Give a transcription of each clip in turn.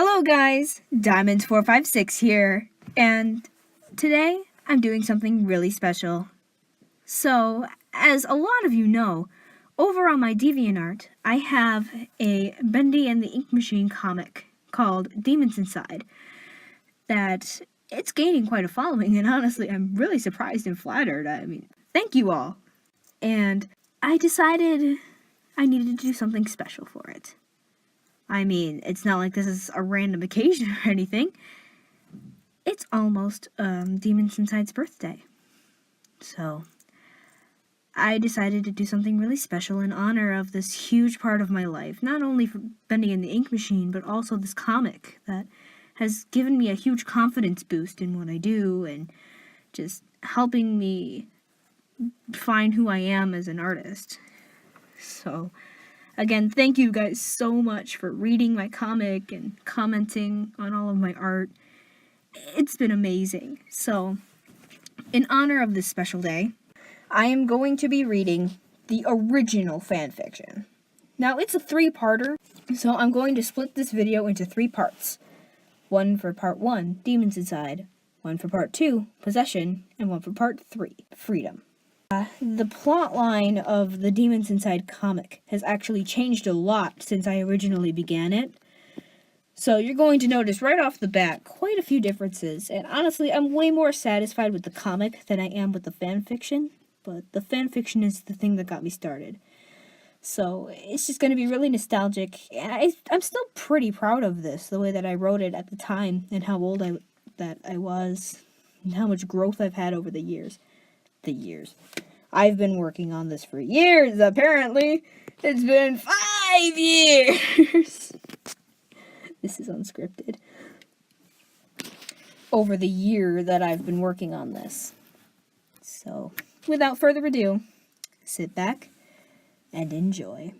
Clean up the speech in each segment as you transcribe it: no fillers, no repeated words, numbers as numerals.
Hello guys, Diamonds456 here, and today I'm doing something really special. So, as a lot of you know, over on my Deviant Art, I have a Bendy and the Ink Machine comic called Demons Inside that it's gaining quite a following, and honestly, I'm really surprised and flattered. Thank you all. And I decided I needed to do something special for it. It's not like this is a random occasion or anything. It's almost Demons Inside's birthday. So, I decided to do something really special in honor of this huge part of my life. Not only for Bendy and the Ink Machine, but also this comic that has given me a huge confidence boost in what I do and just helping me find who I am as an artist. So, again, thank you guys so much for reading my comic and commenting on all of my art. It's been amazing. So, in honor of this special day, I am going to be reading the original fanfiction. Now, it's a 3-parter, so I'm going to split this video into 3 parts. One for part 1, Demons Inside, one for part 2, Possession, and one for part 3, Freedom. The plot line of the Demons Inside comic has actually changed a lot since I originally began it. So you're going to notice right off the bat quite a few differences, and honestly, I'm way more satisfied with the comic than I am with the fanfiction, but the fanfiction is the thing that got me started. So it's just going to be really nostalgic, and I'm still pretty proud of this, the way that I wrote it at the time, and how old I was, and how much growth I've had over the years. I've been working on this for years, apparently. It's been 5 years! This is unscripted. Over the year that I've been working on this. So, without further ado, sit back and enjoy.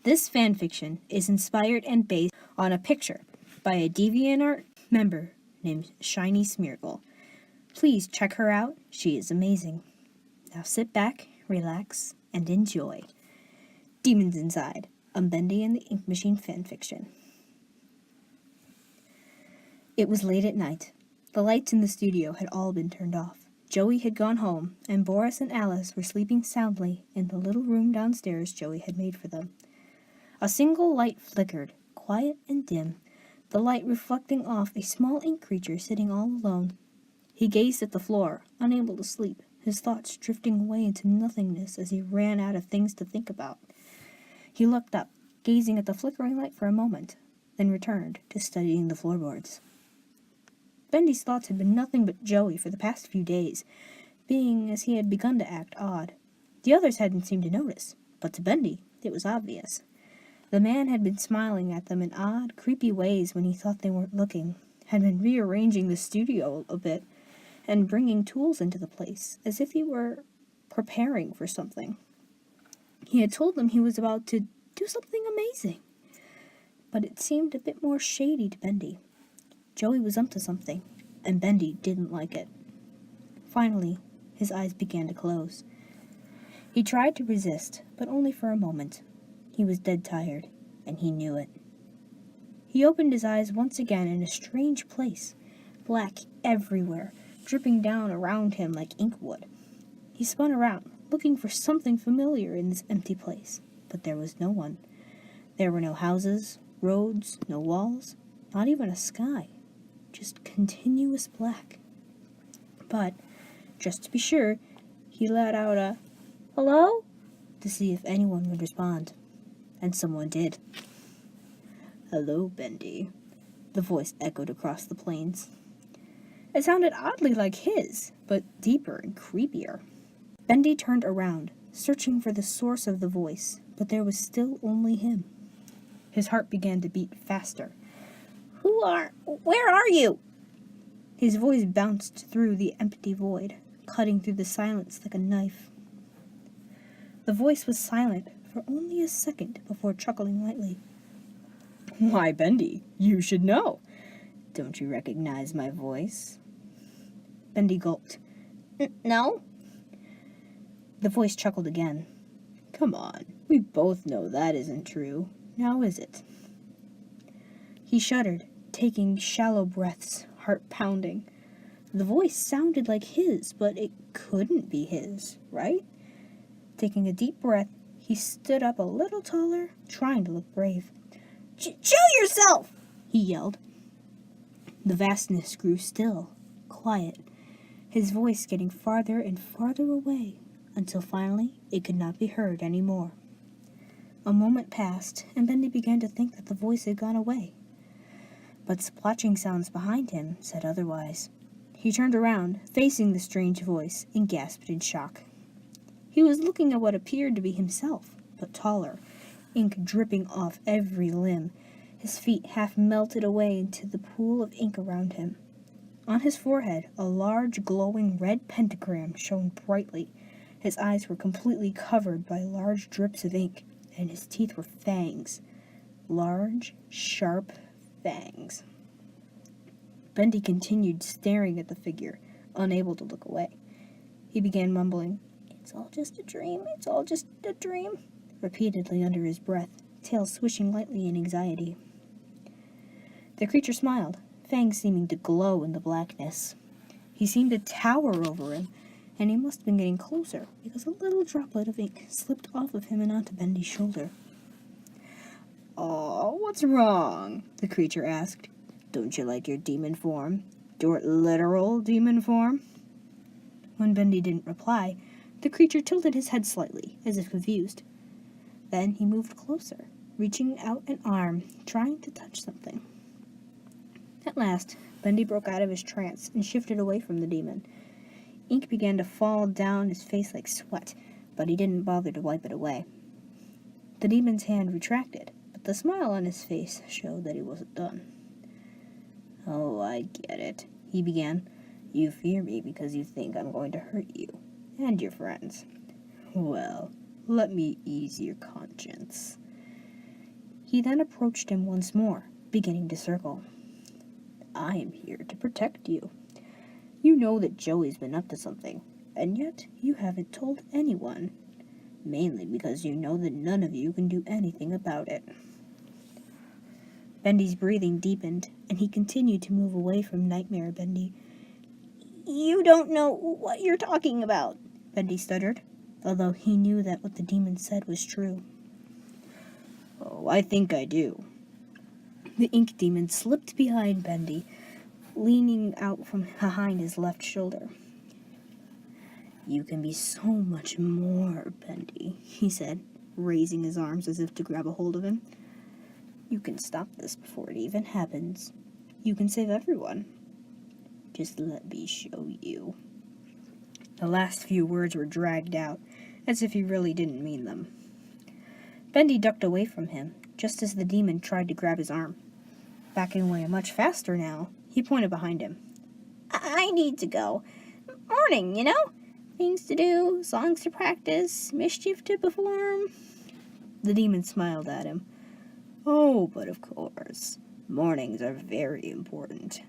This fanfiction is inspired and based on a picture by a Deviant Art member named Shiny Smeargle. Please check her out. She is amazing. Now sit back, relax, and enjoy. Demons Inside, a Bendy and the Ink Machine fanfiction. It was late at night. The lights in the studio had all been turned off. Joey had gone home, and Boris and Alice were sleeping soundly in the little room downstairs Joey had made for them. A single light flickered, quiet and dim, the light reflecting off a small ink creature sitting all alone. He gazed at the floor, unable to sleep, his thoughts drifting away into nothingness as he ran out of things to think about. He looked up, gazing at the flickering light for a moment, then returned to studying the floorboards. Bendy's thoughts had been nothing but Joey for the past few days, being as he had begun to act odd. The others hadn't seemed to notice, but to Bendy, it was obvious. The man had been smiling at them in odd, creepy ways when he thought they weren't looking, had been rearranging the studio a bit, and bringing tools into the place, as if he were preparing for something. He had told them he was about to do something amazing, but it seemed a bit more shady to Bendy. Joey was up to something, and Bendy didn't like it. Finally, his eyes began to close. He tried to resist, but only for a moment. He was dead tired, and he knew it. He opened his eyes once again in a strange place, black everywhere, dripping down around him like ink would. He spun around, looking for something familiar in this empty place, but there was no one. There were no houses, roads, no walls, not even a sky, just continuous black. But, just to be sure, he let out a "hello?" to see if anyone would respond, and someone did. "Hello, Bendy," the voice echoed across the plains. It sounded oddly like his, but deeper and creepier. Bendy turned around, searching for the source of the voice, but there was still only him. His heart began to beat faster. Where are you?" His voice bounced through the empty void, cutting through the silence like a knife. The voice was silent for only a second before chuckling lightly. "Why, Bendy, you should know. Don't you recognize my voice?" Bendy gulped. "No." The voice chuckled again. "Come on, we both know that isn't true. Now is it?" He shuddered, taking shallow breaths, heart pounding. The voice sounded like his, but it couldn't be his, right? Taking a deep breath, he stood up a little taller, trying to look brave. Show yourself! He yelled. The vastness grew still, quiet, his voice getting farther and farther away, until finally it could not be heard any more. A moment passed, and Bendy began to think that the voice had gone away. But splotching sounds behind him said otherwise. He turned around, facing the strange voice, and gasped in shock. He was looking at what appeared to be himself, but taller, ink dripping off every limb. His feet half melted away into the pool of ink around him. On his forehead, a large, glowing red pentagram shone brightly. His eyes were completely covered by large drips of ink, and his teeth were fangs. Large, sharp fangs. Bendy continued staring at the figure, unable to look away. He began mumbling, "It's all just a dream, it's all just a dream," repeatedly under his breath, tail swishing lightly in anxiety. The creature smiled, fangs seeming to glow in the blackness. He seemed to tower over him, and he must have been getting closer, because a little droplet of ink slipped off of him and onto Bendy's shoulder. "Oh, what's wrong?" the creature asked. "Don't you like your demon form? Your literal demon form?" When Bendy didn't reply, the creature tilted his head slightly, as if confused. Then he moved closer, reaching out an arm, trying to touch something. At last, Bendy broke out of his trance and shifted away from the demon. Ink began to fall down his face like sweat, but he didn't bother to wipe it away. The demon's hand retracted, but the smile on his face showed that he wasn't done. "Oh, I get it," he began. "You fear me because you think I'm going to hurt you and your friends. Well, let me ease your conscience." He then approached him once more, beginning to circle. "I am here to protect you. You know that Joey's been up to something, and yet you haven't told anyone, mainly because you know that none of you can do anything about it." Bendy's breathing deepened, and he continued to move away from Nightmare Bendy. "You don't know what you're talking about," Bendy stuttered, although he knew that what the demon said was true. "Oh, I think I do." The ink demon slipped behind Bendy, leaning out from behind his left shoulder. "You can be so much more, Bendy," he said, raising his arms as if to grab a hold of him. "You can stop this before it even happens. You can save everyone. Just let me show you." The last few words were dragged out, as if he really didn't mean them. Bendy ducked away from him, just as the demon tried to grab his arm. Backing away much faster now, he pointed behind him. "I need to go. Morning, you know? Things to do, songs to practice, mischief to perform." The demon smiled at him. "Oh, but of course. Mornings are very important.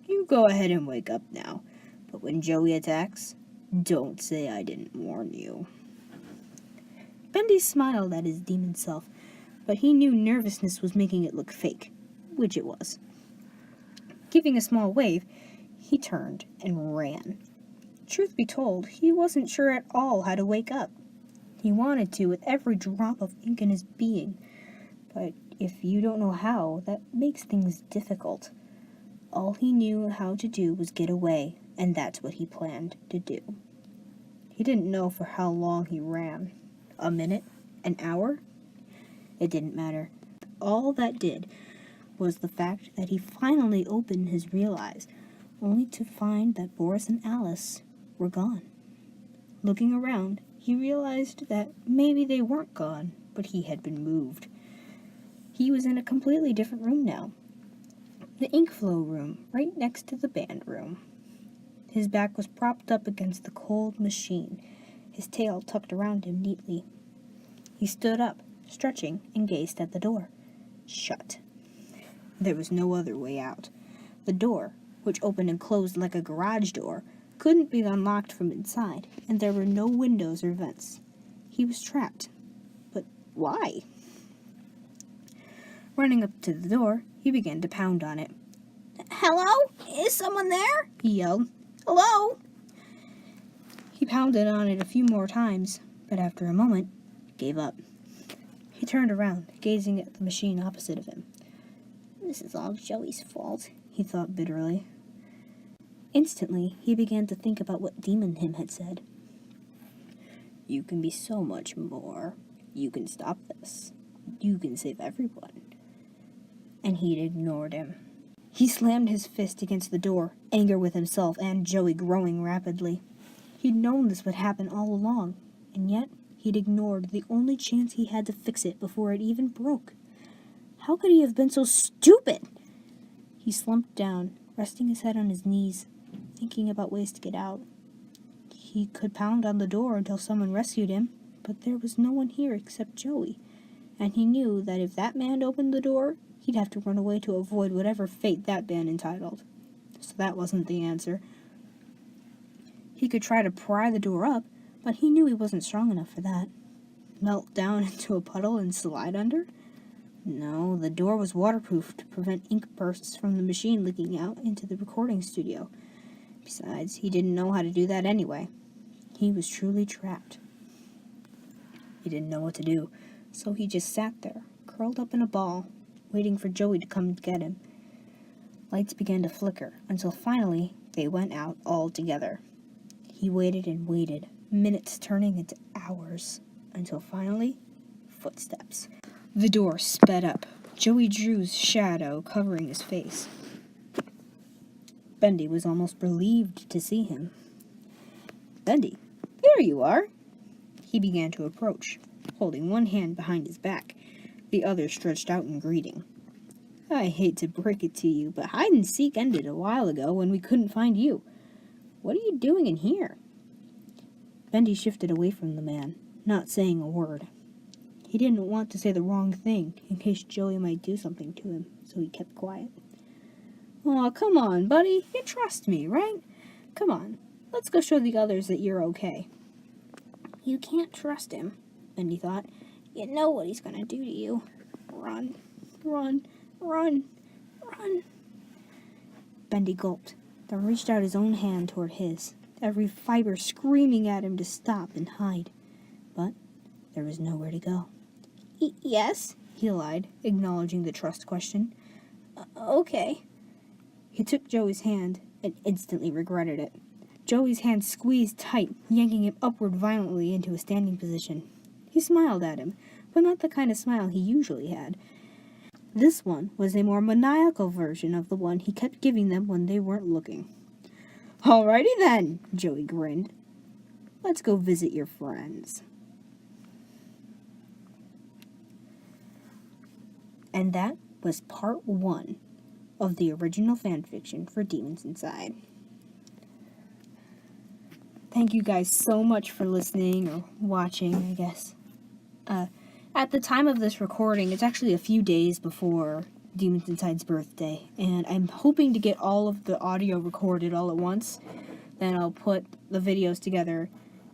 You go ahead and wake up now, but when Joey attacks, don't say I didn't warn you." Bendy smiled at his demon self, but he knew nervousness was making it look fake, which it was. Giving a small wave, he turned and ran. Truth be told, he wasn't sure at all how to wake up. He wanted to with every drop of ink in his being, but if you don't know how, that makes things difficult. All he knew how to do was get away, and that's what he planned to do. He didn't know for how long he ran. A minute? An hour? It didn't matter. All that did was the fact that he finally opened his real eyes, only to find that Boris and Alice were gone. Looking around, he realized that maybe they weren't gone, but he had been moved. He was in a completely different room now. The ink flow room, right next to the band room. His back was propped up against the cold machine, his tail tucked around him neatly. He stood up, stretching, and gazed at the door. Shut. There was no other way out. The door, which opened and closed like a garage door, couldn't be unlocked from inside, and there were no windows or vents. He was trapped. But why? Running up to the door, He began to pound on it. "Hello? Is someone there?" he yelled. "Hello?" He pounded on it a few more times, but after a moment, gave up. He turned around, gazing at the machine opposite of him. "This is all Joey's fault," he thought bitterly. Instantly, he began to think about what Demon Him had said. "You can be so much more. You can stop this. You can save everyone." And he'd ignored him. He slammed his fist against the door, anger with himself and Joey growing rapidly. He'd known this would happen all along, and yet he'd ignored the only chance he had to fix it before it even broke. How could he have been so stupid? He slumped down, resting his head on his knees, thinking about ways to get out. He could pound on the door until someone rescued him, but there was no one here except Joey, and he knew that if that man opened the door, he'd have to run away to avoid whatever fate that man entitled. So that wasn't the answer. He could try to pry the door up, but he knew he wasn't strong enough for that. Melt down into a puddle and slide under? No, the door was waterproof to prevent ink bursts from the machine leaking out into the recording studio. Besides, he didn't know how to do that anyway. He was truly trapped. He didn't know what to do, so he just sat there, curled up in a ball, waiting for Joey to come get him. Lights began to flicker, until finally they went out altogether. He waited and waited, minutes turning into hours, until finally, footsteps. The door sped up, Joey Drew's shadow covering his face. Bendy was almost relieved to see him. "Bendy, there you are!" He began to approach, holding one hand behind his back, the other stretched out in greeting. "I hate to break it to you, but hide and seek ended a while ago when we couldn't find you. What are you doing in here?" Bendy shifted away from the man, not saying a word. He didn't want to say the wrong thing, in case Joey might do something to him, so he kept quiet. "Aw, come on, buddy. You trust me, right? Come on, let's go show the others that you're okay." "You can't trust him," Bendy thought. "You know what he's gonna do to you. Run, run, run, run." Bendy gulped, then reached out his own hand toward his, every fiber screaming at him to stop and hide. But there was nowhere to go. Yes, he lied, acknowledging the trust question. Okay. He took Joey's hand and instantly regretted it. Joey's hand squeezed tight, yanking him upward violently into a standing position. He smiled at him, but not the kind of smile he usually had. This one was a more maniacal version of the one he kept giving them when they weren't looking. "Alrighty then," Joey grinned. "Let's go visit your friends." And that was part 1 of the original fanfiction for Demons Inside. Thank you guys so much for listening or watching, I guess. At the time of this recording, it's actually a few days before Demons Inside's birthday, and I'm hoping to get all of the audio recorded all at once. Then I'll put the videos together,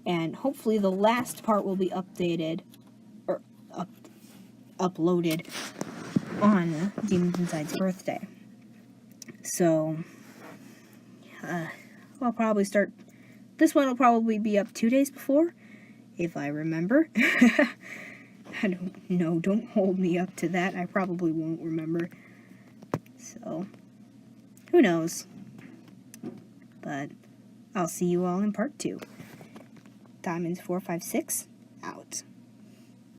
and hopefully the last part will be updated, or uploaded on Demons Inside's birthday. So, I'll probably start, this one will probably be up 2 days before, if I remember. I don't know, don't hold me up to that, I probably won't remember. So, who knows? But, I'll see you all in part 2. Diamonds456, out.